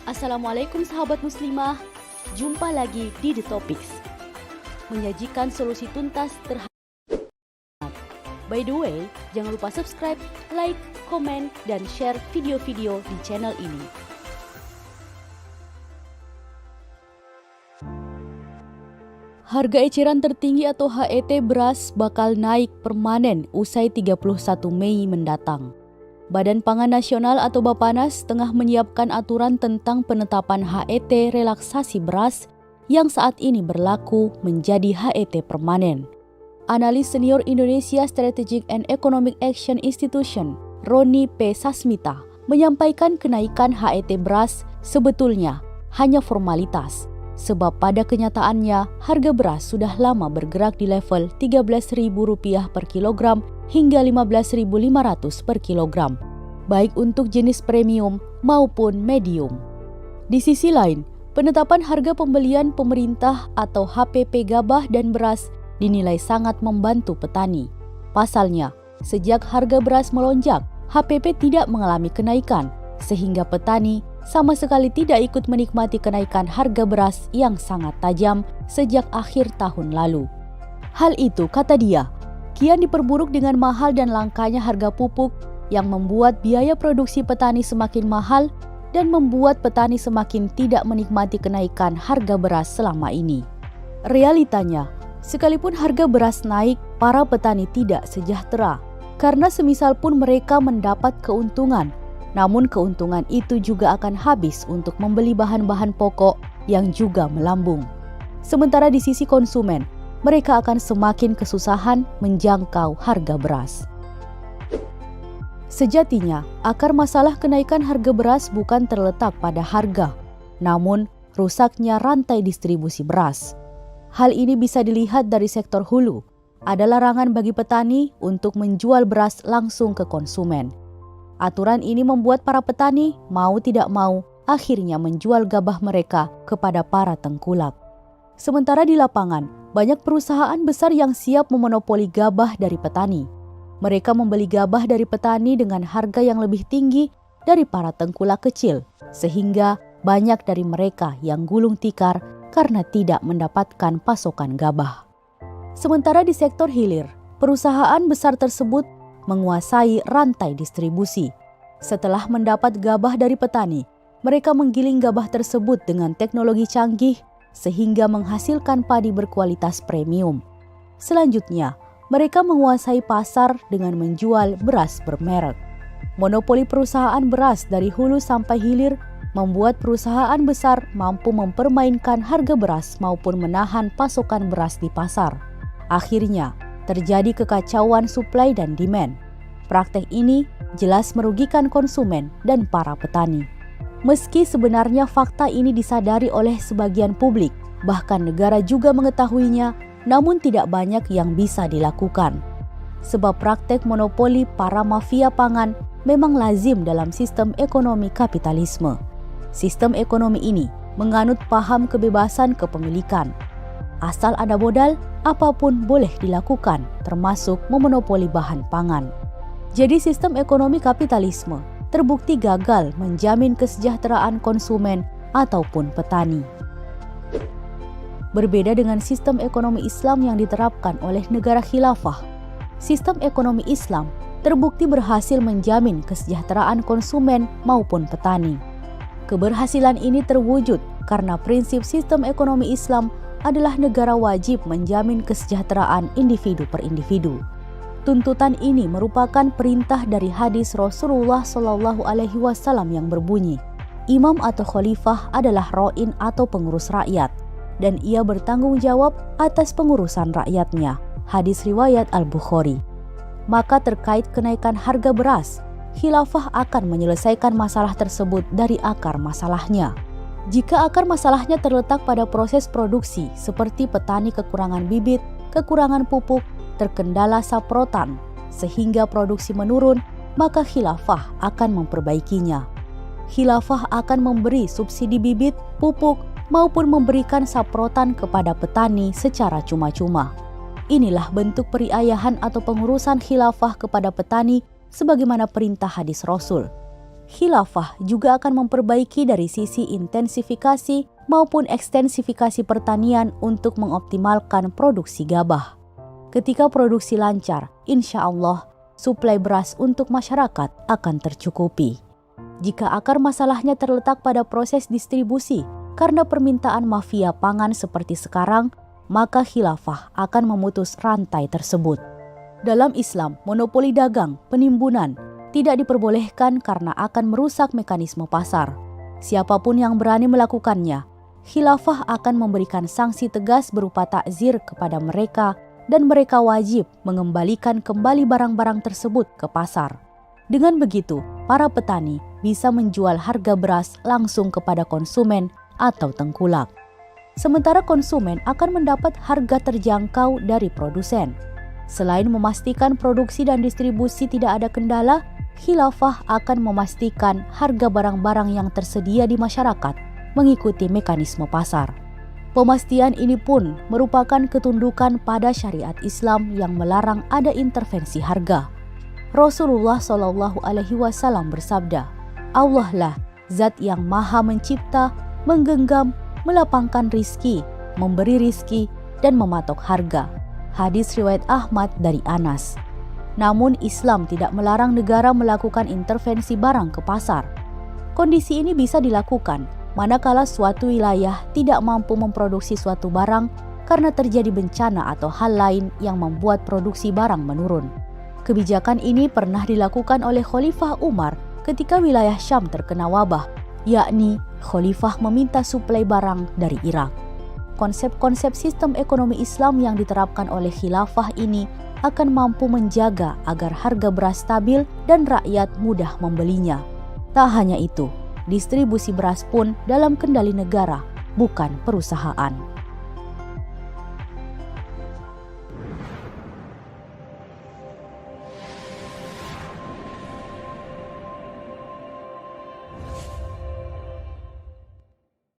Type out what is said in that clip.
Assalamualaikum sahabat muslimah, jumpa lagi di The Topics, menyajikan solusi tuntas terhadap. By the way, jangan lupa subscribe, like, komen, dan share video-video di channel ini. Harga eceran tertinggi atau HET beras bakal naik permanen usai 31 Mei mendatang. Badan Pangan Nasional atau Bappenas tengah menyiapkan aturan tentang penetapan HET relaksasi beras yang saat ini berlaku menjadi HET permanen. Analis senior Indonesia Strategic and Economic Action Institution, Roni P. Sasmita, menyampaikan kenaikan HET beras sebetulnya hanya formalitas, sebab pada kenyataannya harga beras sudah lama bergerak di level Rp13.000 per kilogram hingga Rp15.500 per kilogram, baik untuk jenis premium maupun medium. Di sisi lain, penetapan harga pembelian pemerintah atau HPP gabah dan beras dinilai sangat membantu petani. Pasalnya, sejak harga beras melonjak, HPP tidak mengalami kenaikan, sehingga petani sama sekali tidak ikut menikmati kenaikan harga beras yang sangat tajam sejak akhir tahun lalu. Hal itu, kata dia, kian diperburuk dengan mahal dan langkanya harga pupuk yang membuat biaya produksi petani semakin mahal dan membuat petani semakin tidak menikmati kenaikan harga beras selama ini. Realitanya, sekalipun harga beras naik, para petani tidak sejahtera, karena semisal pun mereka mendapat keuntungan, namun keuntungan itu juga akan habis untuk membeli bahan-bahan pokok yang juga melambung. Sementara di sisi konsumen, mereka akan semakin kesusahan menjangkau harga beras. Sejatinya, akar masalah kenaikan harga beras bukan terletak pada harga, namun rusaknya rantai distribusi beras. Hal ini bisa dilihat dari sektor hulu. Ada larangan bagi petani untuk menjual beras langsung ke konsumen. Aturan ini membuat para petani mau tidak mau akhirnya menjual gabah mereka kepada para tengkulak. Sementara di lapangan, banyak perusahaan besar yang siap memonopoli gabah dari petani. Mereka membeli gabah dari petani dengan harga yang lebih tinggi dari para tengkulak kecil, sehingga banyak dari mereka yang gulung tikar karena tidak mendapatkan pasokan gabah. Sementara di sektor hilir, perusahaan besar tersebut menguasai rantai distribusi. Setelah mendapat gabah dari petani, mereka menggiling gabah tersebut dengan teknologi canggih sehingga menghasilkan padi berkualitas premium. Selanjutnya, mereka menguasai pasar dengan menjual beras bermerek. Monopoli perusahaan beras dari hulu sampai hilir membuat perusahaan besar mampu mempermainkan harga beras maupun menahan pasokan beras di pasar. Akhirnya, terjadi kekacauan suplai dan demand. Praktek ini jelas merugikan konsumen dan para petani. Meski sebenarnya fakta ini disadari oleh sebagian publik, bahkan negara juga mengetahuinya, namun tidak banyak yang bisa dilakukan. Sebab praktek monopoli para mafia pangan memang lazim dalam sistem ekonomi kapitalisme. Sistem ekonomi ini menganut paham kebebasan kepemilikan. Asal ada modal, apapun boleh dilakukan, termasuk memonopoli bahan pangan. Jadi sistem ekonomi kapitalisme terbukti gagal menjamin kesejahteraan konsumen ataupun petani. Berbeda dengan sistem ekonomi Islam yang diterapkan oleh negara khilafah, sistem ekonomi Islam terbukti berhasil menjamin kesejahteraan konsumen maupun petani. Keberhasilan ini terwujud karena prinsip sistem ekonomi Islam adalah negara wajib menjamin kesejahteraan individu per individu. Tuntutan ini merupakan perintah dari hadis Rasulullah SAW yang berbunyi, imam atau khalifah adalah ro'in atau pengurus rakyat, dan ia bertanggung jawab atas pengurusan rakyatnya. Hadis riwayat Al-Bukhari. Maka terkait kenaikan harga beras, khilafah akan menyelesaikan masalah tersebut dari akar masalahnya. Jika akar masalahnya terletak pada proses produksi, seperti petani kekurangan bibit, kekurangan pupuk, terkendala saprotan, sehingga produksi menurun, maka khilafah akan memperbaikinya. Khilafah akan memberi subsidi bibit, pupuk, maupun memberikan saprotan kepada petani secara cuma-cuma. Inilah bentuk periayahan atau pengurusan khilafah kepada petani sebagaimana perintah hadis Rasul. khilafah juga akan memperbaiki dari sisi intensifikasi maupun ekstensifikasi pertanian untuk mengoptimalkan produksi gabah. Ketika produksi lancar, insya Allah suplai beras untuk masyarakat akan tercukupi. Jika akar masalahnya terletak pada proses distribusi karena permintaan mafia pangan seperti sekarang, maka khilafah akan memutus rantai tersebut. Dalam Islam, monopoli dagang, penimbunan tidak diperbolehkan karena akan merusak mekanisme pasar. Siapapun yang berani melakukannya, khilafah akan memberikan sanksi tegas berupa takzir kepada mereka dan mereka wajib mengembalikan kembali barang-barang tersebut ke pasar. Dengan begitu, para petani bisa menjual harga beras langsung kepada konsumen atau tengkulak. Sementara konsumen akan mendapat harga terjangkau dari produsen. Selain memastikan produksi dan distribusi tidak ada kendala, khilafah akan memastikan harga barang-barang yang tersedia di masyarakat mengikuti mekanisme pasar. Pemastian ini pun merupakan ketundukan pada syariat Islam yang melarang ada intervensi harga. Rasulullah SAW bersabda, Allah lah zat yang maha mencipta, menggenggam, melapangkan rizki, memberi rizki, dan mematok harga. Hadis riwayat Ahmad dari Anas. Namun Islam tidak melarang negara melakukan intervensi barang ke pasar. Kondisi ini bisa dilakukan manakala suatu wilayah tidak mampu memproduksi suatu barang karena terjadi bencana atau hal lain yang membuat produksi barang menurun. Kebijakan ini pernah dilakukan oleh Khalifah Umar ketika wilayah Syam terkena wabah, yakni Khalifah meminta suplai barang dari Irak. Konsep-konsep sistem ekonomi Islam yang diterapkan oleh khilafah ini akan mampu menjaga agar harga beras stabil dan rakyat mudah membelinya. Tak hanya itu, distribusi beras pun dalam kendali negara, bukan perusahaan.